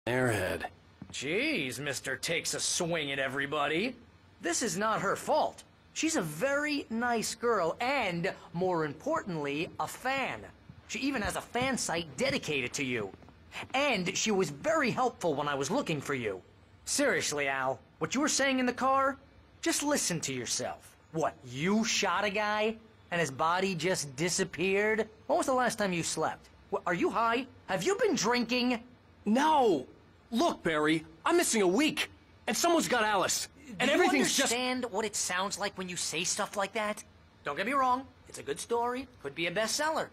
Airhead. Jeez, Mr. Takes a swing at everybody. This is not her fault. She's a very nice girl and, more importantly, a fan. She even has a fan site dedicated to you. And she was very helpful when I was looking for you. Seriously, Al, what you were saying in the car? Just listen to yourself. What, you shot a guy and his body just disappeared? When was the last time you slept? What, are you high? Have you been drinking? No! Look, Barry, I'm missing a week, and someone's got Alice, and everything's just— Do you understand what it sounds like when you say stuff like that? Don't get me wrong, it's a good story, could be a bestseller.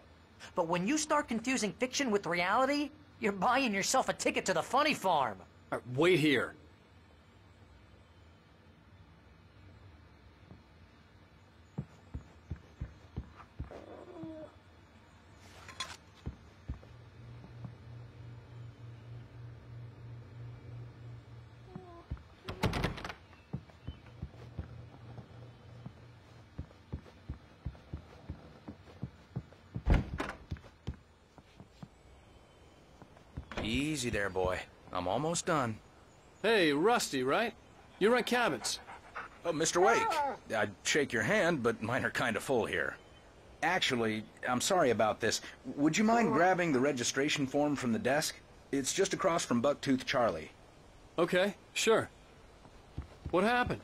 But when you start confusing fiction with reality, you're buying yourself a ticket to the funny farm. Wait here. Easy there, boy. I'm almost done. Hey, Rusty, right? You rent cabins. Oh, Mr. Wake. I'd shake your hand, but mine are kind of full here. Actually, I'm sorry about this. Would you mind grabbing the registration form from the desk? It's just across from Bucktooth Charlie. Okay, sure. What happened?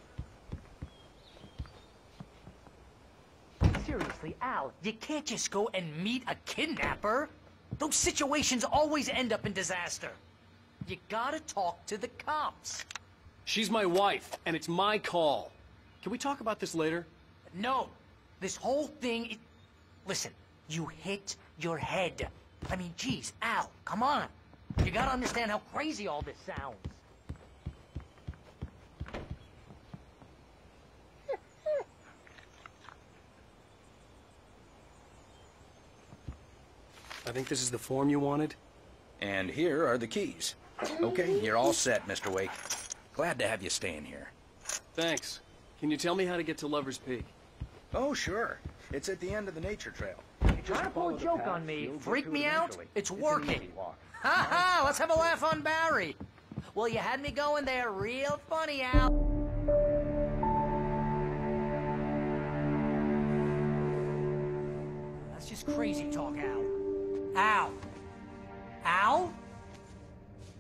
Seriously, Al, you can't just go and meet a kidnapper. Those situations always end up in disaster. You gotta talk to the cops. She's my wife, and it's my call. Can we talk about this later? No, this whole thing... Listen, you hit your head. I mean, geez, Al, come on. You gotta understand how crazy all this sounds. I think this is the form you wanted. And here are the keys. Okay, you're all set, Mr. Wake. Glad to have you staying here. Thanks. Can you tell me how to get to Lover's Peak? Oh, sure. It's at the end of the nature trail. Trying to pull a joke on me, freak me out? It's working. Ha ha, let's have a laugh on Barry. Well, you had me going there real funny, Al. That's just crazy talk, Al. Al. Al?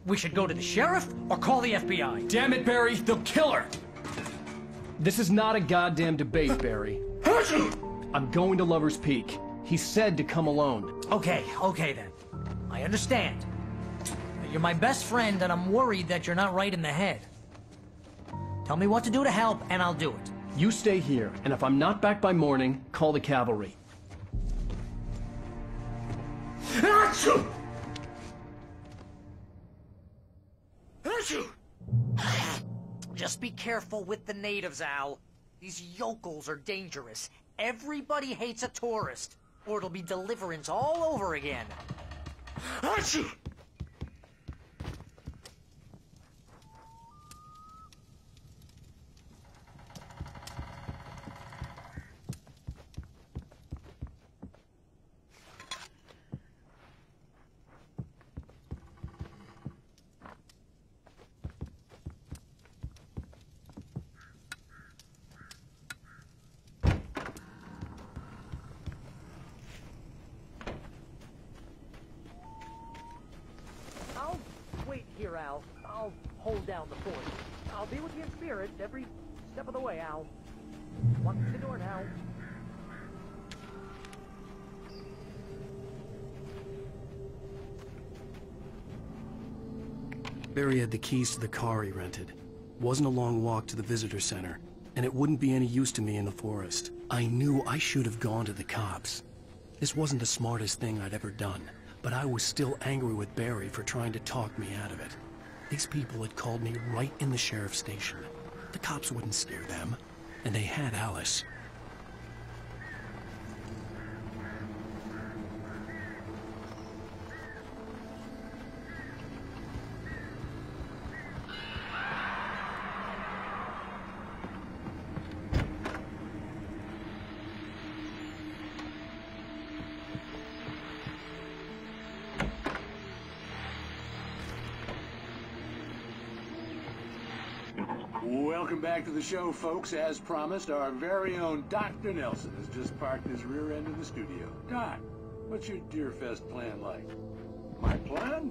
We should go to the sheriff or call the FBI. Damn it, Barry, they'll kill her! This is not a goddamn debate, Barry. I'm going to Lover's Peak. He said to come alone. Okay then. I understand. You're my best friend, and I'm worried that you're not right in the head. Tell me what to do to help, and I'll do it. You stay here, and if I'm not back by morning, call the cavalry. Achoo! Just be careful with the natives, Al. These yokels are dangerous. Everybody hates a tourist, or it'll be Deliverance all over again. Achoo! I'll wait here, Al. I'll hold down the fort. I'll be with you in spirit every step of the way, Al. Walk through the door now. Barry had the keys to the car he rented. Wasn't a long walk to the visitor center, and it wouldn't be any use to me in the forest. I knew I should have gone to the cops. This wasn't the smartest thing I'd ever done, but I was still angry with Barry for trying to talk me out of it. These people had called me right in the sheriff's station. The cops wouldn't scare them, and they had Alice. Welcome back to the show, folks. As promised, our very own Dr. Nelson has just parked his rear end in the studio. Doc, what's your Deerfest plan like? My plan?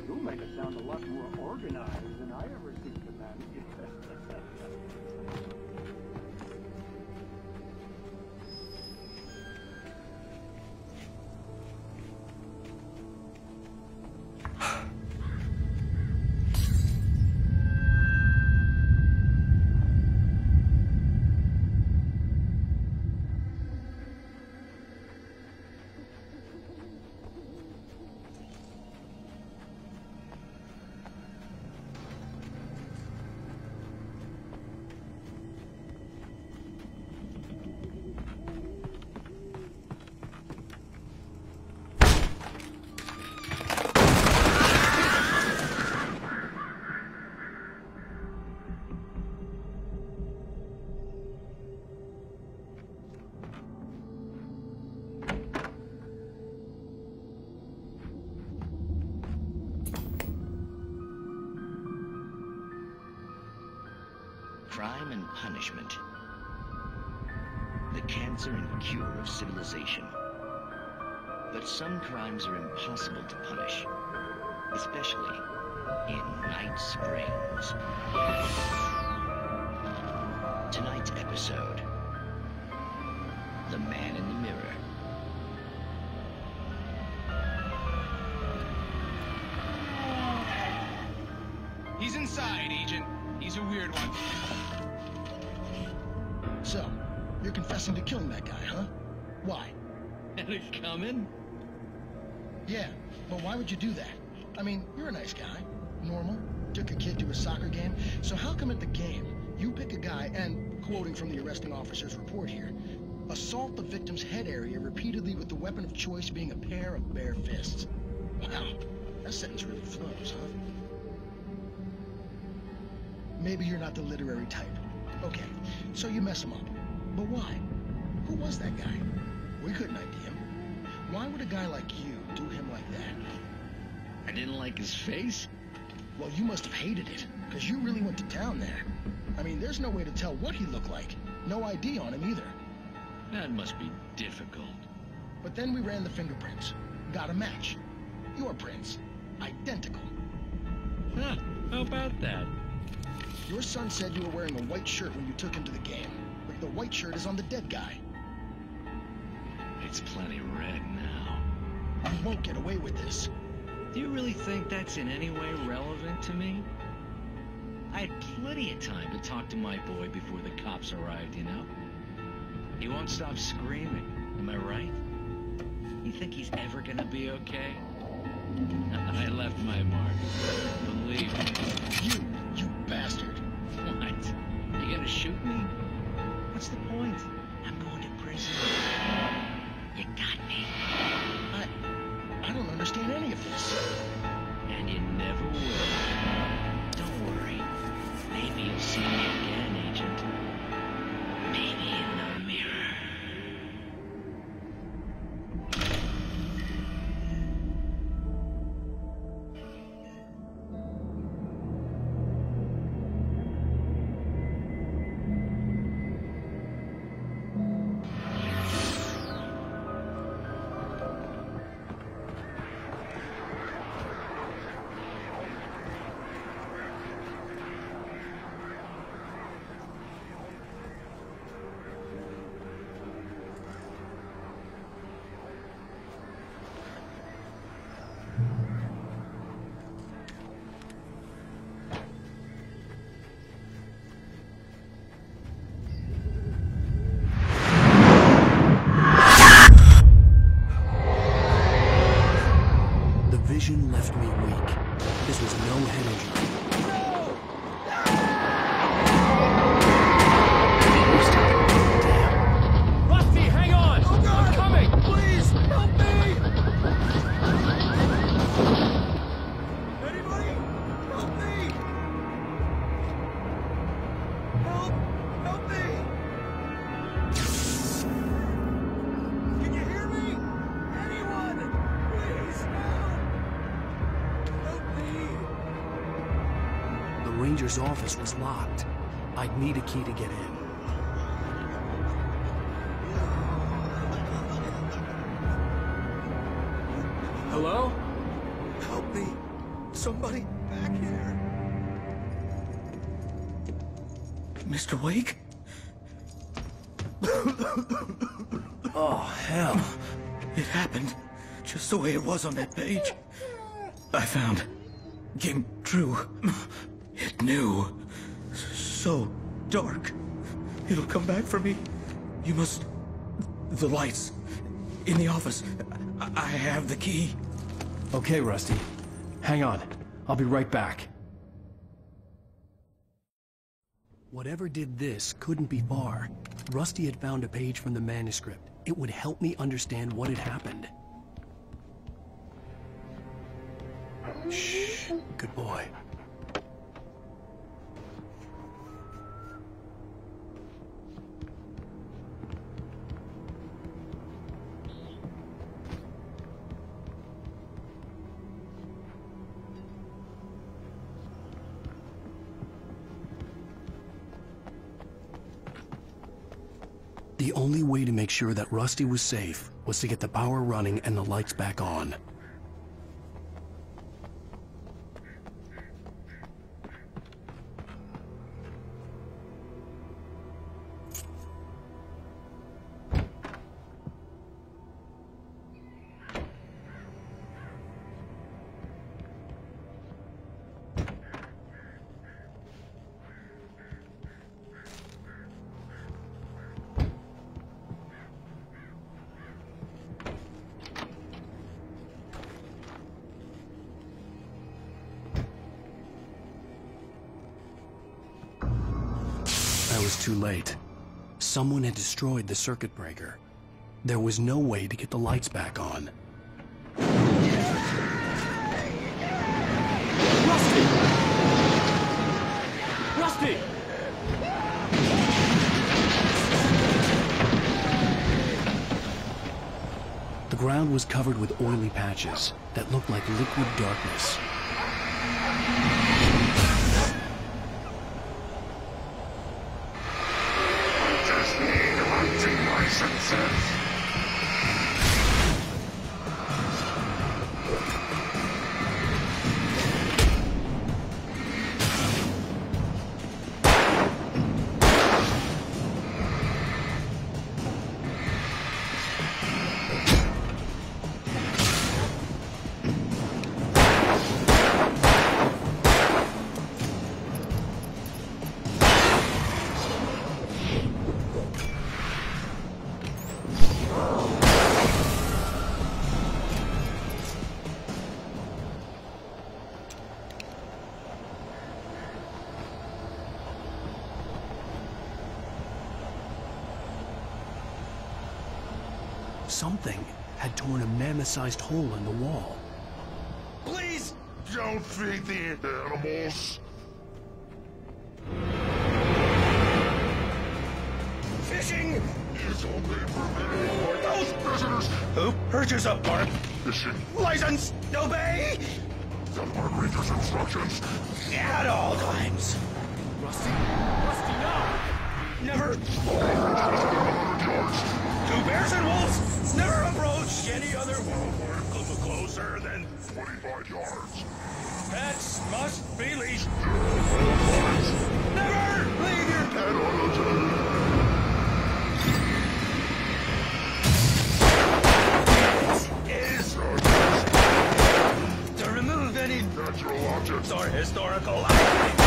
You'll make it sound a lot more organized than I ever seem to manage. Crime and punishment. The cancer and cure of civilization. But some crimes are impossible to punish, especially in Night Springs. Tonight's episode, The Man in the Mirror. He's inside, Agent. He's a weird one. So, you're confessing to killing that guy, huh? Why? Had it coming? Yeah, but why would you do that? I mean, you're a nice guy. Normal. Took a kid to a soccer game. So how come at the game, you pick a guy and, quoting from the arresting officer's report here, assault the victim's head area repeatedly with the weapon of choice being a pair of bare fists? Wow, that sentence really flows, huh? Maybe you're not the literary type. Okay, so you mess him up. But why? Who was that guy? We couldn't ID him. Why would a guy like you do him like that? I didn't like his face. Well, you must have hated it, because you really went to town there. I mean, there's no way to tell what he looked like. No ID on him either. That must be difficult. But then we ran the fingerprints. Got a match. Your prints. Identical. Huh, how about that? Your son said you were wearing a white shirt when you took him to the game, but the white shirt is on the dead guy. It's plenty red now. You won't get away with this. Do you really think that's in any way relevant to me? I had plenty of time to talk to my boy before the cops arrived, you know? He won't stop screaming, am I right? You think he's ever gonna be okay? I left my mark. Believe me. You bastard. What? You gonna shoot me? What's the point? I'm going to prison. You got me. I don't understand any of this. And you never will. Don't worry. Maybe you'll see me again, Agent. Maybe in the mirror. Vision left me weak. This was no head injury. Damn. Rusty, hang on! Oh, God. I'm coming! Please, help me! Anybody? Help me! Help me! Can you hear me? Anyone? Please, help! The ranger's office was locked. I'd need a key to get in. Hello? Help me. Somebody back here. Mr. Wake? Oh, hell. It happened just the way it was on that page. I found. Came true. It knew. So dark. It'll come back for me. You must... The lights. In the office. I have the key. Okay, Rusty. Hang on. I'll be right back. Whatever did this couldn't be far. Rusty had found a page from the manuscript. It would help me understand what had happened. Shh. Good boy. The only way to make sure that Rusty was safe was to get the power running and the lights back on. I was too late. Someone had destroyed the circuit breaker. There was no way to get the lights back on. Rusty! Rusty! The ground was covered with oily patches that looked like liquid darkness. Something had torn a mammoth-sized hole in the wall. Please don't feed the animals. Fishing is only permitted for those prisoners who purchase a park fishing license. Obey the park ranger's instructions at all times. Rusty? Rusty, no! Never. Two bears and wolves never approach any other wildlife closer than 25 yards. Pets must be leashed. Never leave your pet on a journey. Is to remove any natural objects or historical items.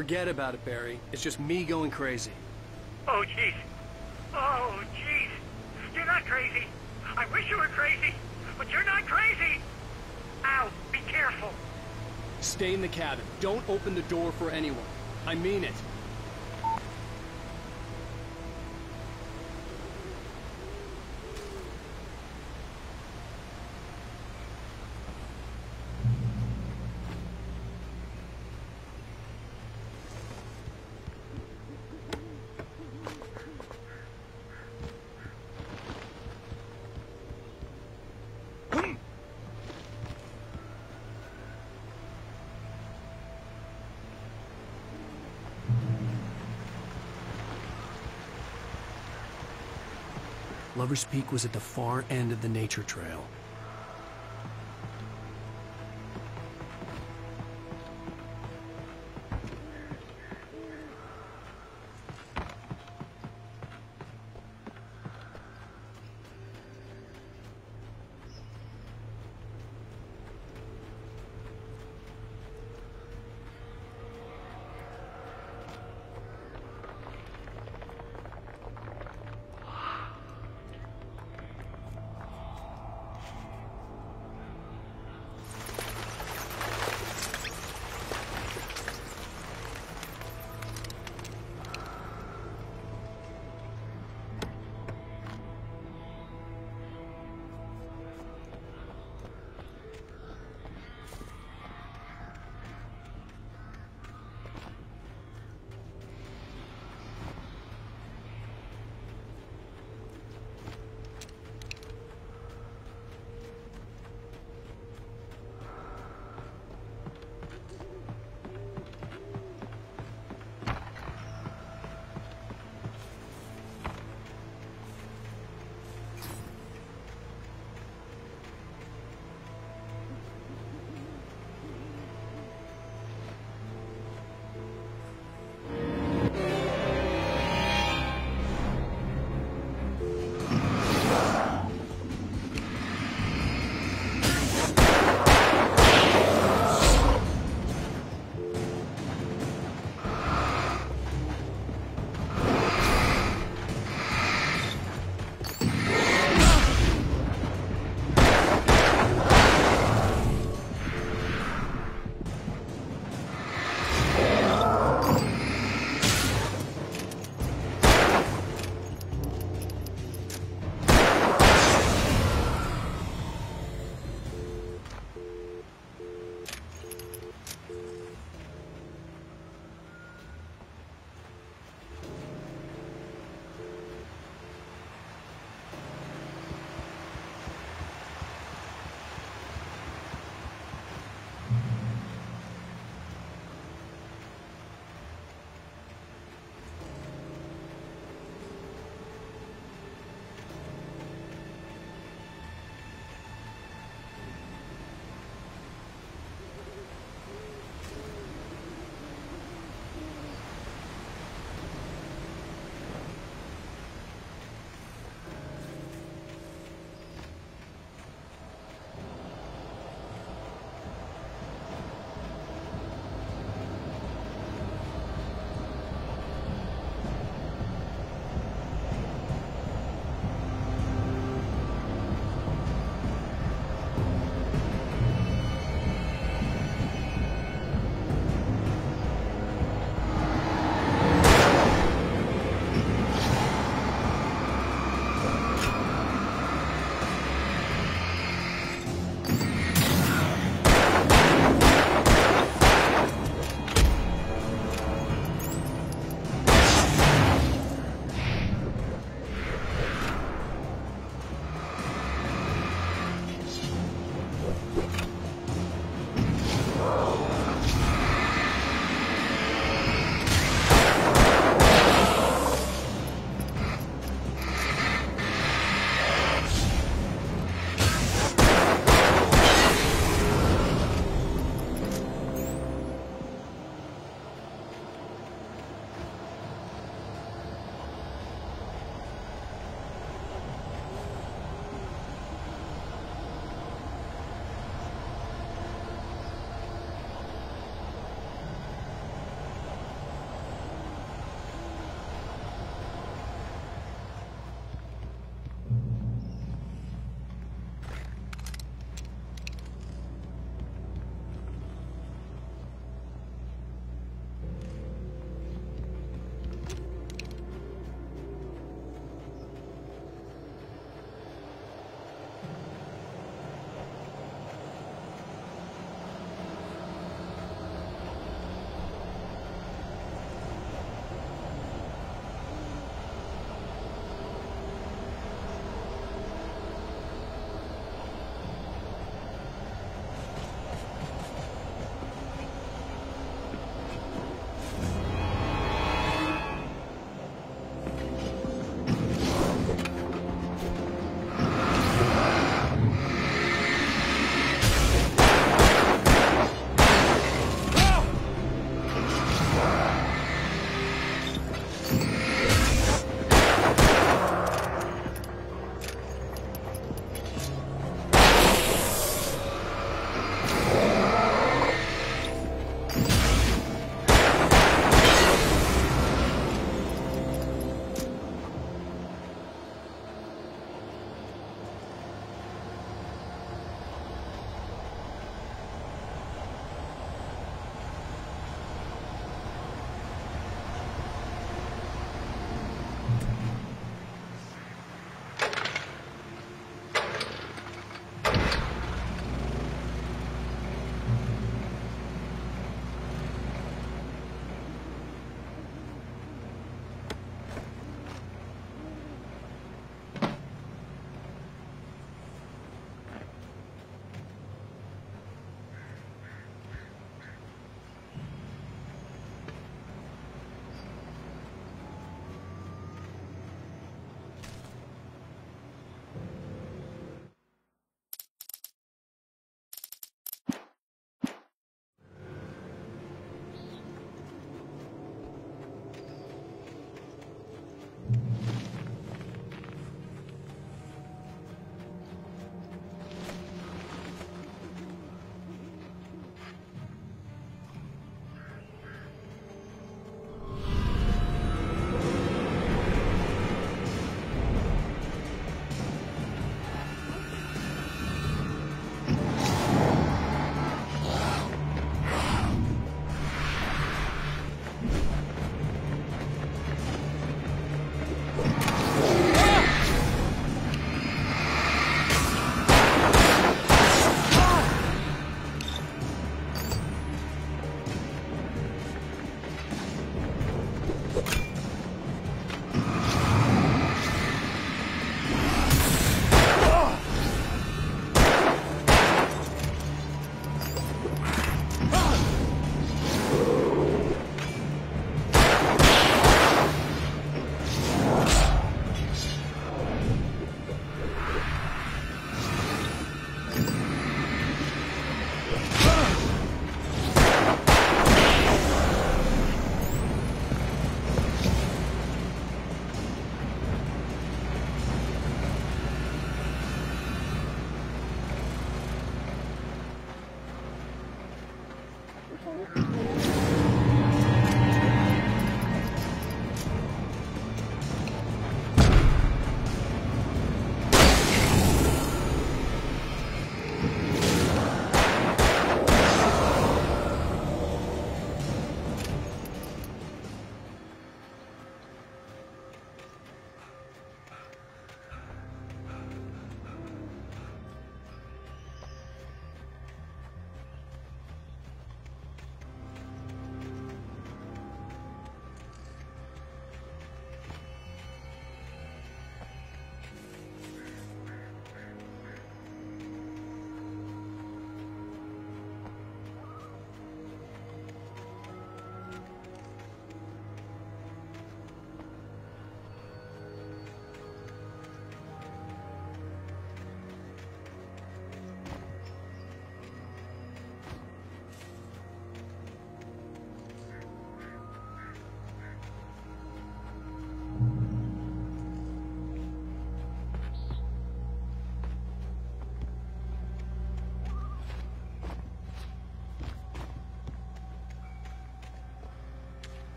Forget about it, Barry. It's just me going crazy. Oh, jeez. Oh, jeez. You're not crazy. I wish you were crazy, but you're not crazy. Ow, be careful. Stay in the cabin. Don't open the door for anyone. I mean it. Lover's Peak was at the far end of the nature trail.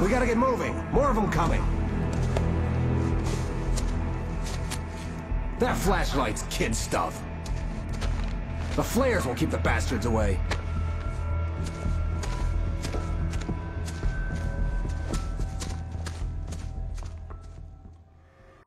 We gotta get moving. More of them coming. That flashlight's kid stuff. The flares won't keep the bastards away.